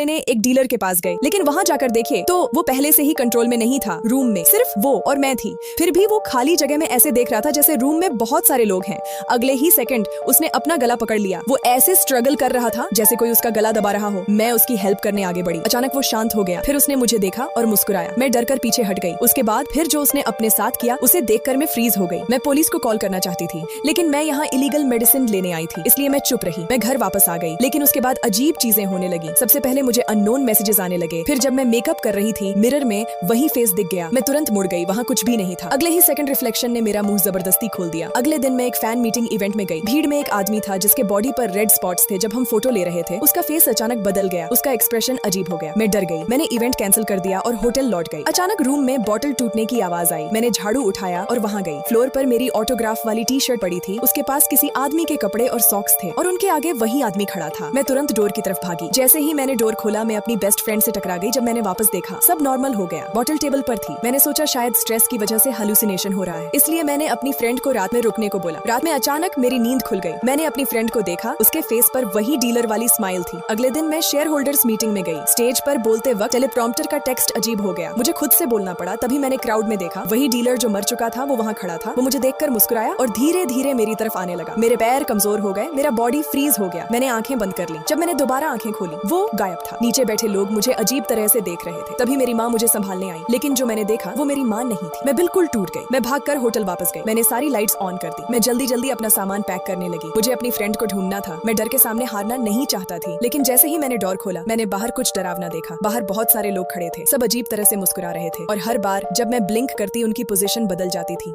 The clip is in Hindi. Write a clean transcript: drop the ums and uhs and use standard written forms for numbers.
मैंने एक डीलर के पास गए, लेकिन वहाँ जाकर देखे तो वो पहले से ही कंट्रोल में नहीं था। रूम में सिर्फ वो और मैं थी। फिर भी वो खाली जगह में ऐसे देख रहा था जैसे रूम में बहुत सारे लोग हैं। अगले ही सेकंड उसने अपना गला पकड़ लिया। वो ऐसे स्ट्रगल कर रहा था जैसे कोई उसका गला दबा रहा हो। मैं उसकी हेल्प करने आगे बढ़ी। अचानक वो शांत हो गया। फिर उसने मुझे देखा और मुस्कुराया। मैं डर कर पीछे हट गई। उसके बाद फिर जो उसने अपने साथ किया उसे देखकर मैं फ्रीज हो गई। मैं पुलिस को कॉल करना चाहती थी, लेकिन मैं यहाँ इलीगल मेडिसिन लेने आई थी, इसलिए मैं चुप रही। मैं घर वापस आ गई, लेकिन उसके बाद अजीब चीजें होने लगी। सबसे पहले मुझे अननोन मैसेजेस आने लगे। फिर जब मैं मेकअप कर रही थी, मिरर में वही फेस दिख गया। मैं तुरंत मुड़ गई, वहाँ कुछ भी नहीं था। अगले ही सेकंड रिफ्लेक्शन ने मेरा मुंह जबरदस्ती खोल दिया। अगले दिन मैं एक फैन मीटिंग इवेंट में गई। भीड़ में एक आदमी था जिसके बॉडी पर रेड स्पॉट्स थे। जब हम फोटो ले रहे थे, उसका फेस अचानक बदल गया। उसका एक्सप्रेशन अजीब हो गया। मैं डर गई। मैंने इवेंट कैंसिल कर दिया और होटल लौट गई। अचानक रूम में बॉटल टूटने की आवाज आई। मैंने झाड़ू उठाया और वहाँ गई। फ्लोर पर मेरी ऑटोग्राफ वाली टी शर्ट पड़ी थी। उसके पास किसी आदमी के कपड़े और सॉक्स थे और उनके आगे वही आदमी खड़ा था। मैं तुरंत डोर की तरफ भागी। जैसे ही मैंने डोर खोला, मैं अपनी बेस्ट फ्रेंड से टकरा गई। जब मैंने वापस देखा, सब नॉर्मल हो गया। बॉटल टेबल पर थी। मैंने सोचा शायद स्ट्रेस की वजह से हालुसिनेशन हो रहा है, इसलिए मैंने अपनी फ्रेंड को रात में रुकने को बोला। रात में अचानक मेरी नींद खुल गई। मैंने अपनी फ्रेंड को देखा। उसके फेस पर वही डीलर वाली स्माइल थी। अगले दिन मैं शेयर होल्डर्स मीटिंग में गई। स्टेज पर बोलते वक्त टेलीप्रॉम्प्टर का टेक्स्ट अजीब हो गया। मुझे खुद से बोलना पड़ा। तभी मैंने क्राउड में देखा, वही डीलर जो मर चुका था वो वहाँ खड़ा था। वो मुझे देखकर मुस्कुराया और धीरे धीरे मेरी तरफ आने लगा। मेरे पैर कमजोर हो गए। मेरा बॉडी फ्रीज हो गया। मैंने आंखें बंद कर ली। जब मैंने दोबारा आंखें खोली, वो गायब था। नीचे बैठे लोग मुझे अजीब तरह से देख रहे थे। तभी मेरी माँ मुझे संभालने आई, लेकिन जो मैंने देखा वो मेरी माँ नहीं थी। मैं बिल्कुल टूट गई। मैं भागकर होटल वापस गई। मैंने सारी लाइट्स ऑन कर दी। मैं जल्दी जल्दी अपना सामान पैक करने लगी। मुझे अपनी फ्रेंड को ढूंढना था। मैं डर के सामने हारना नहीं चाहता थी, लेकिन जैसे ही मैंने डोर खोला, मैंने बाहर कुछ डरावना देखा। बाहर बहुत सारे लोग खड़े थे। सब अजीब तरह से मुस्कुरा रहे थे और हर बार जब मैं ब्लिंक करती, उनकी पोजीशन बदल जाती थी।